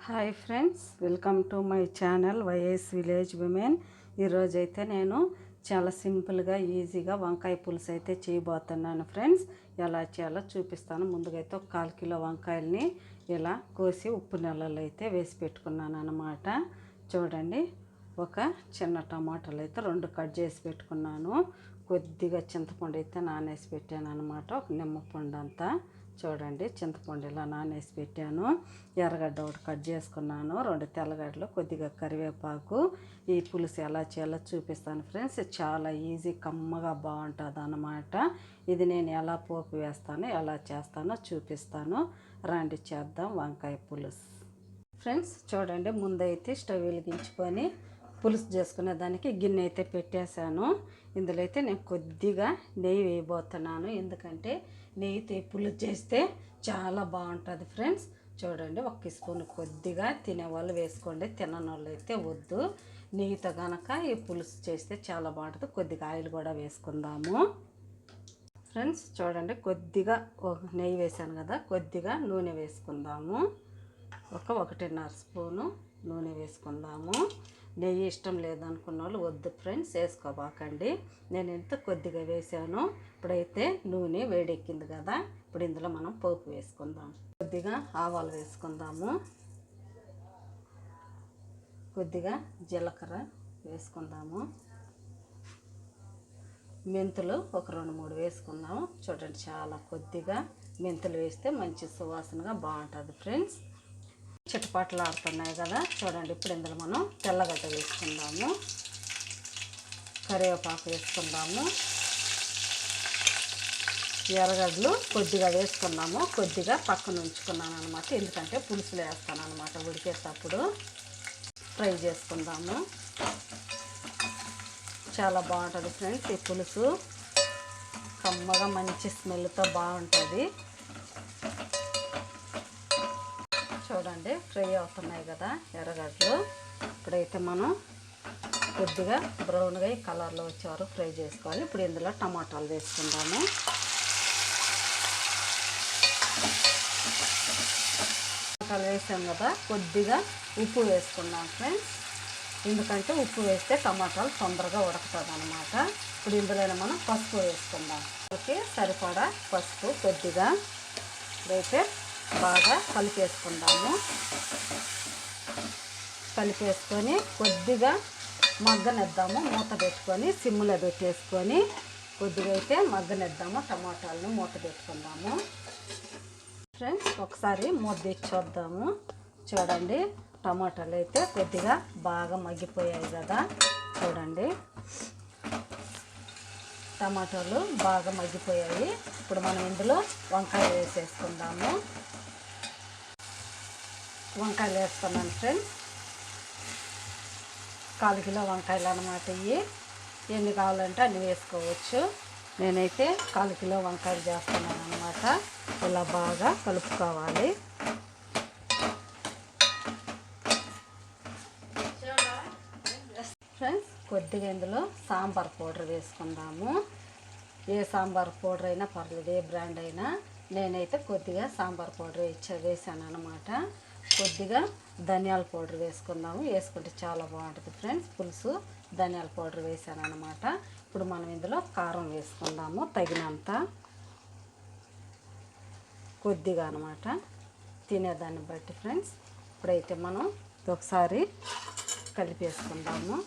Hi friends, welcome to my channel YS village women. ఈరోజైతే నేను చాలా సింపుల్గా ఈజీగా వంకాయ పులుసు అయితే చేయబోతున్నాను ఫ్రెండ్స్. ఎలా చేయాలో చూపిస్తాను. ముందుగా అయితే ఒక 1/4 కిలో వంకాయలని ఇలా కోసి ఉప్పు నీళ్ళలో అయితే వేసి పెట్టుకున్నాను అన్నమాట. చూడండి, ఒక చిన్న టమాటాలు అయితే 2 కట్ చేసి పెట్టుకున్నాను. కొద్దిగా చింతపండు అయితే నానేసి పెట్టాను అనమాట, ఒక నిమ్మపండు అంతా. చూడండి, చింతపండు ఇలా నానేసి పెట్టాను. ఎర్రగడ్డ ఒకటి కట్ చేసుకున్నాను, 2 తెల్లగడ్డలు, కొద్దిగా కరివేపాకు. ఈ పులుసు ఎలా చేయాలో చూపిస్తాను ఫ్రెండ్స్. చాలా ఈజీ, కమ్మగా బాగుంటుంది అన్నమాట. ఇది నేను ఎలా పోపు వేస్తానో, ఎలా చేస్తానో చూపిస్తాను. రండి చేద్దాం వంకాయ పులుసు. ఫ్రెండ్స్ చూడండి, ముందైతే స్టవ్ వెలిగించుకొని పులుసు చేసుకునే దానికి గిన్నె అయితే పెట్టేశాను. ఇందులో అయితే నేను కొద్దిగా నెయ్యి వేయబోతున్నాను, ఎందుకంటే నెయ్యితో పులుసు చేస్తే చాలా బాగుంటుంది ఫ్రెండ్స్. చూడండి, 1 స్పూన్ కొద్దిగా తినేవాళ్ళు వేసుకోండి, తినని వాళ్ళు అయితే వద్దు. నెయ్యితో కనుక ఈ పులుసు చేస్తే చాలా బాగుంటుంది. కొద్దిగా ఆయిల్ కూడా వేసుకుందాము ఫ్రెండ్స్. చూడండి, కొద్దిగా నెయ్యి వేసాను కదా, కొద్దిగా నూనె వేసుకుందాము. 1.5 స్పూను నూనె వేసుకుందాము. నెయ్యి ఇష్టం లేదనుకున్న వాళ్ళు వద్దు ఫ్రెండ్స్, వేసుకోబాకండి. నేను ఎంత కొద్దిగా వేసాను. ఇప్పుడైతే నూనె వేడెక్కింది కదా, ఇప్పుడు ఇందులో మనం పోపు వేసుకుందాం. కొద్దిగా ఆవాలు వేసుకుందాము, కొద్దిగా జీలకర్ర వేసుకుందాము, మెంతులు ఒక 2-3 వేసుకుందాము. చూడండి, చాలా కొద్దిగా మెంతులు వేస్తే మంచి సువాసనగా బాగుంటుంది ఫ్రెండ్స్. చిటపాట్లు ఆడుతున్నాయి కదా, చూడండి. ఇప్పుడు ఇందులో మనం తెల్లగడ్డ వేసుకుందాము, కరివేపాకు వేసుకుందాము, ఎర్రగడ్డలు కొద్దిగా వేసుకున్నాము, కొద్దిగా పక్కన ఉంచుకున్నాను అనమాట, ఎందుకంటే పులుసులు వేస్తాను అనమాట. ఉడికేటప్పుడు ఫ్రై చేసుకుందాము. చాలా బాగుంటుంది ఫ్రెండ్స్ ఈ పులుసు, కమ్మగా మంచి స్మెల్తో బాగుంటుంది. చూడండి, ఫ్రై అవుతున్నాయి కదా ఎర్రగడ్డలు. ఇప్పుడైతే మనం కొద్దిగా బ్రౌన్గా ఈ కలర్లో వచ్చేవారు ఫ్రై చేసుకోవాలి. ఇప్పుడు ఇందులో టమాటాలు వేసుకుందాము. టమాటాలు వేసాం కదా, కొద్దిగా ఉప్పు వేసుకున్నాం ఫ్రెండ్స్, ఎందుకంటే ఉప్పు వేస్తే టమాటాలు తొందరగా ఉడుకుతుంది అనమాట. ఇప్పుడు ఇందులోనే మనం పసుపు వేసుకుందాం. ఓకే, సరిపడా పసుపు కొద్దిగా. ఇప్పుడైతే బాగా కలిపేసుకుందాము. కలిపేసుకొని కొద్దిగా మగ్గనిద్దాము, మూత పెట్టుకొని సిమ్లో పెట్టేసుకొని కొద్దిగా అయితే మగ్గనిద్దాము. టమాటాలను మూత పెట్టుకుందాము ఫ్రెండ్స్. ఒకసారి మూత తెచ్చి చూద్దాము. చూడండి, టమాటాలు అయితే కొద్దిగా బాగా మగ్గిపోయాయి కదా. చూడండి, టమాటాలు బాగా మగ్గిపోయాయి. ఇప్పుడు మనం ఇందులో వంకాయ వేసేసుకుందాము. వంకాయలు వేస్తున్నాను ఫ్రెండ్స్, 1/4 కిలో వంకాయలు అన్నమాట. ఇవి ఎన్ని కావాలంటే అన్ని వేసుకోవచ్చు. నేనైతే 1/4 కిలో వంకాయలు చేస్తున్నాను అన్నమాట. ఇలా బాగా కలుపుకోవాలి. ఫ్రెండ్స్, కొద్దిగా ఇందులో సాంబార్ పౌడర్ వేసుకుందాము. ఏ సాంబార్ పౌడర్ అయినా పర్లేదు, ఏ బ్రాండ్ అయినా. నేనైతే కొద్దిగా సాంబార్ పౌడర్ వేసాను అన్నమాట. కొద్దిగా ధనియాల పౌడర్ వేసుకుందాము, వేసుకుంటే చాలా బాగుంటుంది ఫ్రెండ్స్ పులుసు. ధనియాల పౌడర్ వేసాను అన్నమాట. ఇప్పుడు మనం ఇందులో కారం వేసుకుందాము, తగినంత కొద్దిగా అన్నమాట, తినేదాన్ని బట్టి ఫ్రెండ్స్. ఇప్పుడైతే మనం ఒకసారి కలిపేసుకుందాము.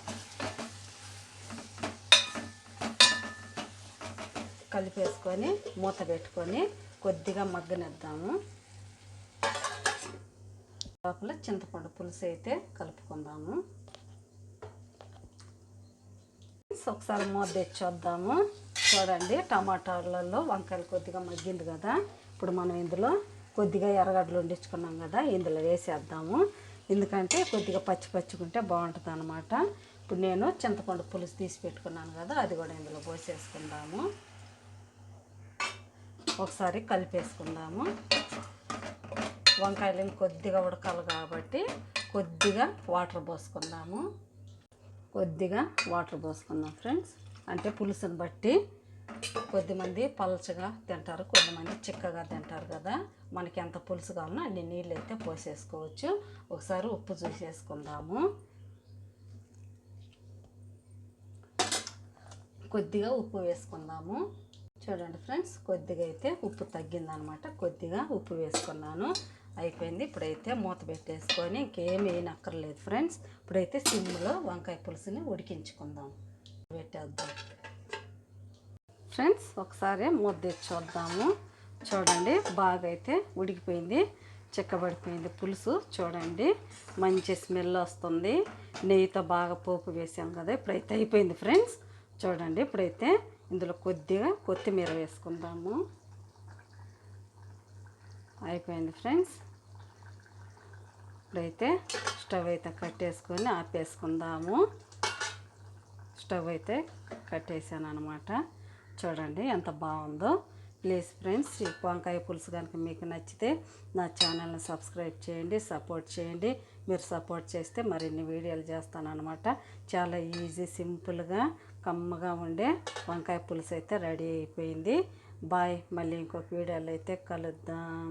కలిపేసుకొని మూత పెట్టుకొని కొద్దిగా మగ్గనిద్దాము. లోపల చింతపండు పులుసు అయితే కలుపుకుందాము. ఒకసారి మూత తెచ్చి చూద్దాము. చూడండి, టమాటాలలో వంకాయలు కొద్దిగా మగ్గింది కదా. ఇప్పుడు మనం ఇందులో కొద్దిగా ఎర్రగడ్డలు వండించుకున్నాం కదా, ఇందులో వేసేద్దాము. ఎందుకంటే కొద్దిగా పచ్చి పచ్చిగుంటే బాగుంటుంది అన్నమాట. ఇప్పుడు నేను చింతపండు పులుసు తీసి పెట్టుకున్నాను కదా, అది కూడా ఇందులో పోసేసుకుందాము. ఒకసారి కలిపేసుకుందాము. వంకాయలు కొద్దిగా ఉడకాలి కాబట్టి కొద్దిగా వాటర్ పోసుకుందాము. కొద్దిగా వాటర్ పోసుకుందాం ఫ్రెండ్స్, అంటే పులుసుని బట్టి కొద్దిమంది పలచగా తింటారు, కొద్దిమంది చిక్కగా తింటారు కదా. మనకి ఎంత పులుసు కావాలన్నా అన్ని నీళ్ళు అయితే పోసేసుకోవచ్చు. ఒకసారి ఉప్పు చూసేసుకుందాము. కొద్దిగా ఉప్పు వేసుకుందాము. చూడండి ఫ్రెండ్స్, కొద్దిగా అయితే ఉప్పు తగ్గిందనమాట. కొద్దిగా ఉప్పు వేసుకున్నాను. అయిపోయింది. ఇప్పుడైతే మూత పెట్టేసుకొని ఇంకేం వేయనక్కర్లేదు ఫ్రెండ్స్. ఇప్పుడైతే సిమ్లో వంకాయ పులుసుని ఉడికించుకుందాం. పెట్టేద్దాం ఫ్రెండ్స్. ఒకసారి మూత తెచ్చి చూద్దాము. చూడండి, బాగా అయితే ఉడికిపోయింది, చిక్కబడిపోయింది పులుసు. చూడండి, మంచి స్మెల్ వస్తుంది. నెయ్యితో బాగా పోపు వేసాం కదా. ఇప్పుడైతే అయిపోయింది ఫ్రెండ్స్. చూడండి, ఇప్పుడైతే ఇందులో కొద్దిగా కొత్తిమీర వేసుకుందాము. అయిపోయింది ఫ్రెండ్స్. ఇప్పుడైతే స్టవ్ అయితే కట్టేసుకొని ఆపేసుకుందాము. స్టవ్ అయితే కట్టేసాను అనమాట. చూడండి ఎంత బాగుందో. ప్లీజ్ ఫ్రెండ్స్, ఈ వంకాయ పులుసు కనుక మీకు నచ్చితే నా ఛానల్ని సబ్స్క్రైబ్ చేయండి, సపోర్ట్ చేయండి. మీరు సపోర్ట్ చేస్తే మరిన్ని వీడియోలు చేస్తాను అనమాట. చాలా ఈజీ, సింపుల్గా, కమ్మగా ఉండే వంకాయ పులుసు అయితే రెడీ అయిపోయింది. బాయ్. మళ్ళీ ఇంకొక వీడియోలో అయితే కలుద్దాం.